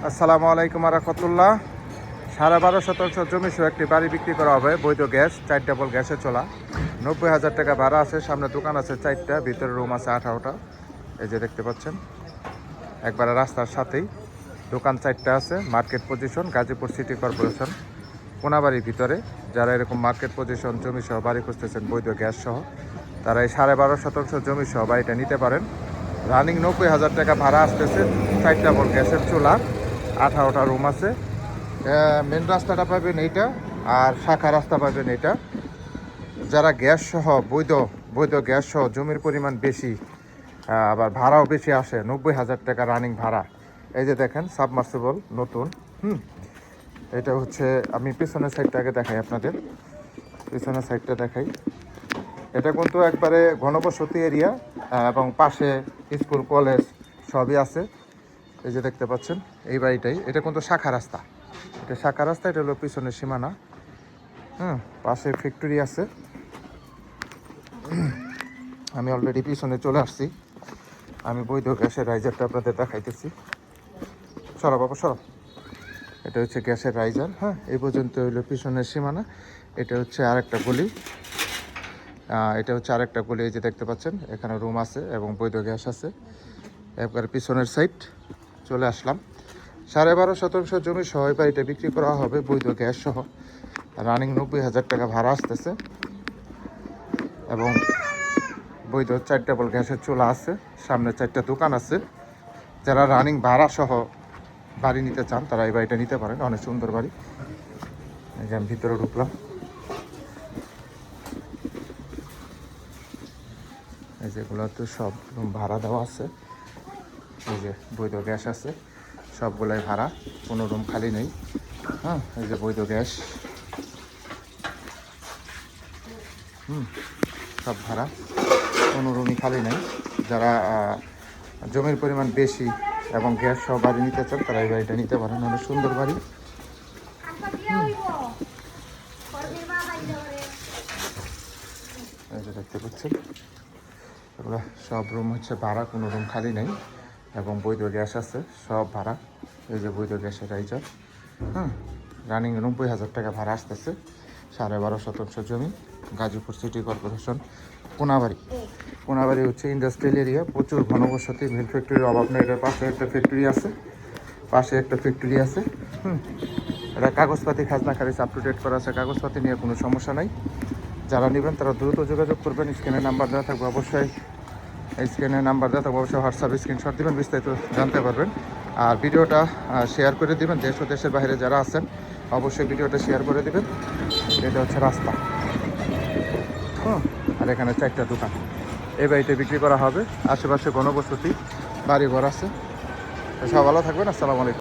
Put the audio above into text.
আসসালামু আলাইকুম রহমতুল্লাহ। 12.5 শতাংশ জমি সহ একটি বাড়ি বিক্রি করা হবে। বৈধ গ্যাস, 4 ডাবল গ্যাসে চলা, 90,000 টাকা ভাড়া আছে। সামনে দোকান আছে 4টা, ভিতরে রুম আছে 18টা। এই যে দেখতে পাচ্ছেন, একবারে রাস্তার সাথেই দোকান 4টা আছে। Market position, Gazipur city corporation, কোনাবাড়ির ভিতরে। যারা এরকম মার্কেট পজিশন জমি সহ বাড়ি খুঁজতেছেন বৈধ গ্যাস সহ, তারা এই 12.5 শতাংশ জমি সহ বাড়িটা নিতে পারেন। রানিং 90,000 টাকা ভাড়া আসতেছে। 4 ডাবল গ্যাসের চুলা, 18টা রুম আছে। মেন রাস্তাটা পাবেন এইটা, আর শাখা রাস্তা পাবেন এইটা। যারা গ্যাস সহ বৈধ গ্যাস সহ জমির পরিমাণ বেশি, আবার ভাড়াও বেশি আসে, 90,000 টাকা রানিং ভাড়া। এই যে দেখেন সাবমার্সিবল নতুন। এটা হচ্ছে, আমি পিছনের সাইডটা আগে দেখাই আপনাদের। পিছনের সাইডটা দেখাই। এটা কিন্তু একবারে ঘনবসতি এরিয়া, এবং পাশে স্কুল কলেজ সবই আছে। এই যে দেখতে পাচ্ছেন এই বাড়িটাই। এটা কিন্তু শাখা রাস্তা, এটা শাখা রাস্তা। এটা হলো পিছনের সীমানা। পাশে ফ্যাক্টরি আছে। আমি অলরেডি পিছনে চলে আসছি। আমি বৈধ গ্যাসের রাইজারটা আপনাদের দেখাইতেছি। সরব বাবা সরব। এটা হচ্ছে গ্যাসের রাইজার। এই পর্যন্ত হইলো পিছনের সীমানা। এটা হচ্ছে আরেকটা গলি। এটা হচ্ছে আরেকটা গলি। এই যে দেখতে পাচ্ছেন, এখানে রুম আছে এবং বৈধ গ্যাস আছে। একবার পিছনের সাইড চলে আসলাম। 12.5 শতাংশ জমি সহ বাড়িটা বিক্রি করা হবে বৈধ গ্যাস সহ। রানিং 90,000 টাকা ভাড়া আসতেছে, এবং বৈধ 4 ডাবল গ্যাসের চুলা আছে। সামনে 4টা দোকান আছে। যারা রানিং ভাড়া সহ বাড়ি নিতে চান, তারা এই বাড়িটা নিতে পারেন। অনেক সুন্দর বাড়ি। এই যে আমি ভিতরে ঢুকলাম। এই যেগুলোতে সব রুম ভাড়া দেওয়া আছে। এই যে বৈধ গ্যাস আছে, সবগুলাই ভাড়া, কোনো রুম খালি নেই। এই যে বৈধ গ্যাস, সব ভাড়া, কোনো রুমই খালি নেই। যারা জমির পরিমাণ বেশি এবং গ্যাস সহ বাড়ি নিতে চান, তারা এই বাড়িটা নিতে পারেন। অনেক সুন্দর বাড়ি। এই যে দেখতে পাচ্ছেন, এগুলো সব রুম হচ্ছে ভাড়া, কোনো রুম খালি নেই, এবং বৈধ গ্যাস আছে, সব ভাড়া। এই যে বৈধ গ্যাসের রাইজার। রানিং 90,000 টাকা ভাড়া আসতেছে। 12.5 শতাংশ জমি, গাজীপুর সিটি কর্পোরেশন, কোনাবাড়ি হচ্ছে ইন্ডাস্ট্রিয়াল এরিয়া, প্রচুর ঘনবসতি। মিল ফ্যাক্টরির অভাব নেই। এটার পাশে একটা ফ্যাক্টরি আছে। এটা কাগজপাতি খাজনা খারিজ আপ টু ডেট করা আছে। কাগজপাতি নিয়ে কোনো সমস্যা নাই। যারা নেবেন তারা দ্রুত যোগাযোগ করবেন। স্ক্রিনে নাম্বার দেওয়া থাকবে, অবশ্যই হোয়াটসঅ্যাপে স্ক্রিনশট দেবেন, বিস্তারিত জানতে পারবেন। আর ভিডিওটা শেয়ার করে দিবেন। দেশ ও দেশের বাইরে যারা আছেন, অবশ্যই ভিডিওটা শেয়ার করে দিবেন। এটা হচ্ছে রাস্তা। আর এখানে 4টা দোকান। এই বাড়িতে বিক্রি করা হবে। আশেপাশে ঘনবসতি, বাড়িঘর আছে। সব ভালো থাকবেন। আসসালামু আলাইকুম।